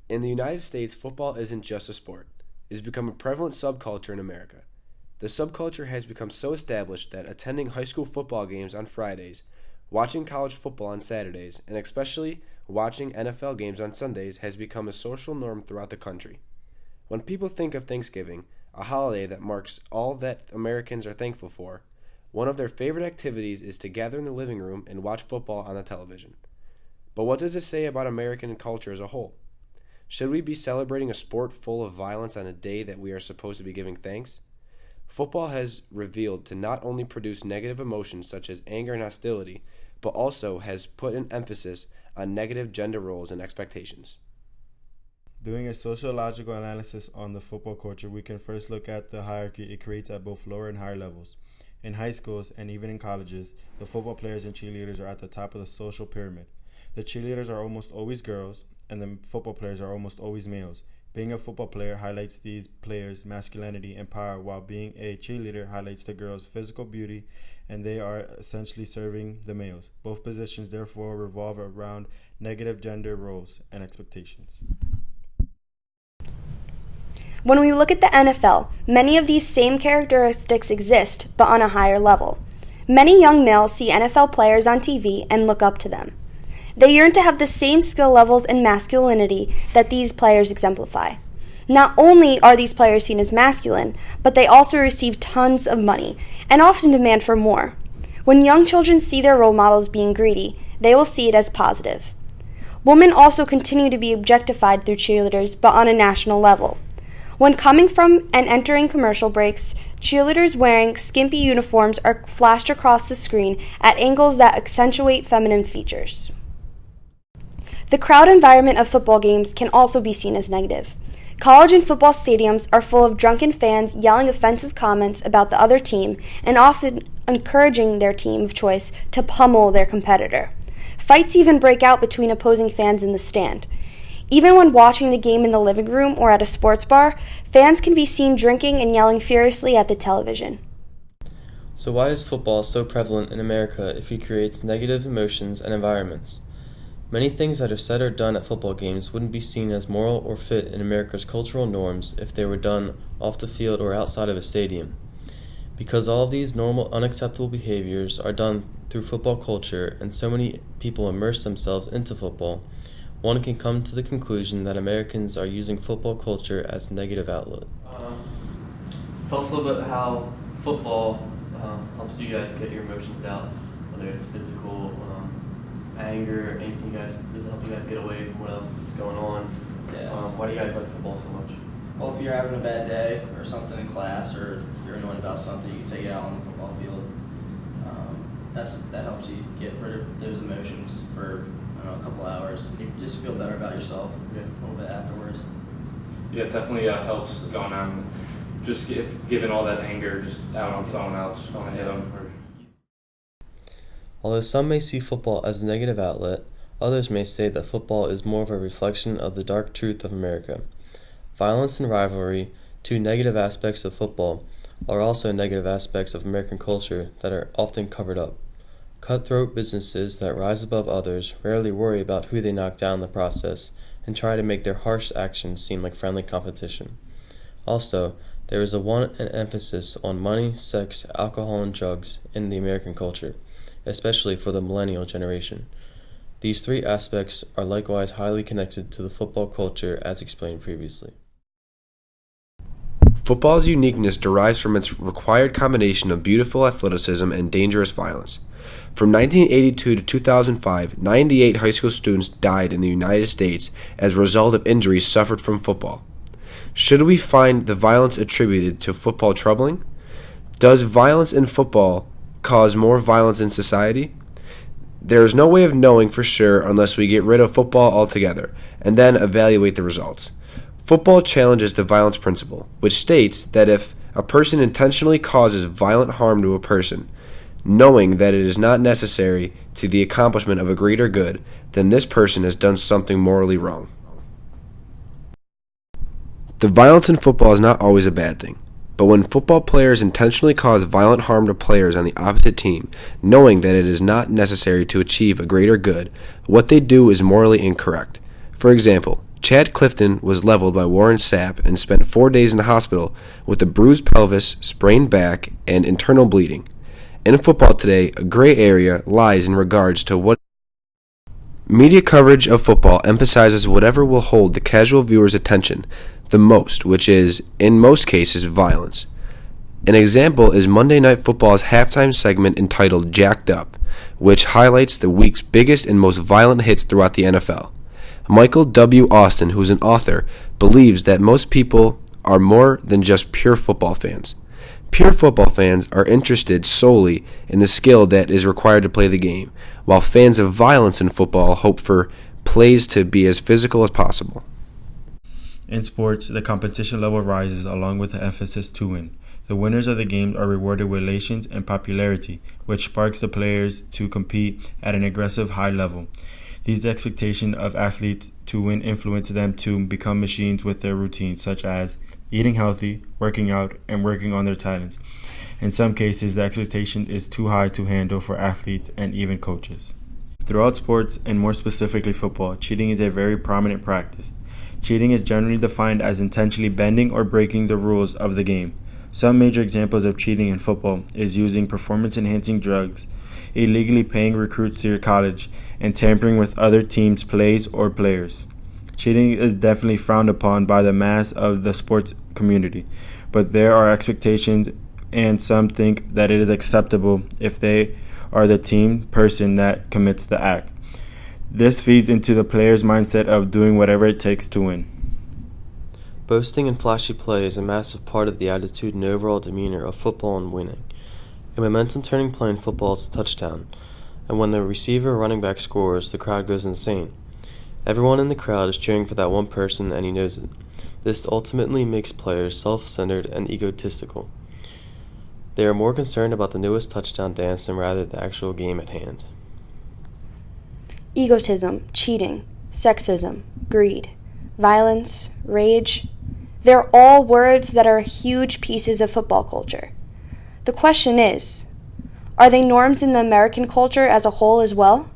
In the United States, football isn't just a sport. It has become a prevalent subculture in America. The subculture has become so established that attending high school football games on Fridays, watching college football on Saturdays, and especially watching NFL games on Sundays has become a social norm throughout the country. When people think of Thanksgiving, a holiday that marks all that Americans are thankful for, one of their favorite activities is to gather in the living room and watch football on the television. But what does this say about American culture as a whole? Should we be celebrating a sport full of violence on a day that we are supposed to be giving thanks? Football has revealed to not only produce negative emotions such as anger and hostility, but also has put an emphasis on negative gender roles and expectations. Doing a sociological analysis on the football culture, we can first look at the hierarchy it creates at both lower and higher levels. In high schools and even in colleges, the football players and cheerleaders are at the top of the social pyramid. The cheerleaders are almost always girls, and the football players are almost always males. Being a football player highlights these players' masculinity and power, while being a cheerleader highlights the girls' physical beauty, and they are essentially serving the males. Both positions therefore revolve around negative gender roles and expectations. When we look at the NFL, many of these same characteristics exist, but on a higher level. Many young males see NFL players on TV and look up to them. They yearn to have the same skill levels and masculinity that these players exemplify. Not only are these players seen as masculine, but they also receive tons of money and often demand for more. When young children see their role models being greedy, they will see it as positive. Women also continue to be objectified through cheerleaders, but on a national level. When coming from and entering commercial breaks, cheerleaders wearing skimpy uniforms are flashed across the screen at angles that accentuate feminine features. The crowd environment of football games can also be seen as negative. College and football stadiums are full of drunken fans yelling offensive comments about the other team and often encouraging their team of choice to pummel their competitor. Fights even break out between opposing fans in the stand. Even when watching the game in the living room or at a sports bar, fans can be seen drinking and yelling furiously at the television. So why is football so prevalent in America if it creates negative emotions and environments? Many things that are said or done at football games wouldn't be seen as moral or fit in America's cultural norms if they were done off the field or outside of a stadium. Because all of these normal, unacceptable behaviors are done through football culture and so many people immerse themselves into football, one can come to the conclusion that Americans are using football culture as a negative outlet. Tell us a little bit how football helps you guys get your emotions out, whether it's physical, anger, anything you guys, does it help you guys get away from what else is going on? Yeah. Why do you guys like football so much? Well, if you're having a bad day or something in class, or you're annoyed about something, you can take it out on the football field. That helps you get rid of those emotions for a couple hours. You just feel better about yourself a little bit afterwards. Yeah, it definitely helps going on. Just giving all that anger just out on someone else, going to hit them. Although some may see football as a negative outlet, others may say that football is more of a reflection of the dark truth of America. Violence and rivalry, two negative aspects of football, are also negative aspects of American culture that are often covered up. Cutthroat businesses that rise above others rarely worry about who they knock down in the process and try to make their harsh actions seem like friendly competition. Also, there is an emphasis on money, sex, alcohol, and drugs in the American culture, especially for the millennial generation. These three aspects are likewise highly connected to the football culture as explained previously. Football's uniqueness derives from its required combination of beautiful athleticism and dangerous violence. From 1982 to 2005, 98 high school students died in the United States as a result of injuries suffered from football. Should we find the violence attributed to football troubling? Does violence in football cause more violence in society? There is no way of knowing for sure unless we get rid of football altogether and then evaluate the results. Football challenges the violence principle, which states that if a person intentionally causes violent harm to a person, knowing that it is not necessary to the accomplishment of a greater good, then this person has done something morally wrong. The violence in football is not always a bad thing, but when football players intentionally cause violent harm to players on the opposite team, knowing that it is not necessary to achieve a greater good, what they do is morally incorrect. For example, Chad Clifton was leveled by Warren Sapp and spent 4 days in the hospital with a bruised pelvis, sprained back, and internal bleeding. In football today, a gray area lies in regards to what media coverage of football emphasizes whatever will hold the casual viewer's attention the most, which is, in most cases, violence. An example is Monday Night Football's halftime segment entitled Jacked Up, which highlights the week's biggest and most violent hits throughout the NFL. Michael W. Austin, who is an author, believes that most people are more than just pure football fans. Pure football fans are interested solely in the skill that is required to play the game, while fans of violence in football hope for plays to be as physical as possible. In sports, the competition level rises along with the emphasis to win. The winners of the games are rewarded with relations and popularity, which sparks the players to compete at an aggressive high level. These expectations of athletes to win influence them to become machines with their routines, such as eating healthy, working out, and working on their talents. In some cases, the expectation is too high to handle for athletes and even coaches. Throughout sports, and more specifically football, cheating is a very prominent practice. Cheating is generally defined as intentionally bending or breaking the rules of the game. Some major examples of cheating in football is using performance-enhancing drugs, illegally paying recruits to your college, and tampering with other teams' plays or players. Cheating is definitely frowned upon by the mass of the sports community, but there are expectations, and some think that it is acceptable if they are the team person that commits the act. This feeds into the player's mindset of doing whatever it takes to win. Boasting and flashy play is a massive part of the attitude and overall demeanor of football and winning. A momentum-turning play in football is a touchdown, and when the receiver or running back scores, the crowd goes insane. Everyone in the crowd is cheering for that one person, and he knows it. This ultimately makes players self-centered and egotistical. They are more concerned about the newest touchdown dance than rather the actual game at hand. Egotism, cheating, sexism, greed, violence, rage. They're all words that are huge pieces of football culture. The question is, are they norms in the American culture as a whole as well?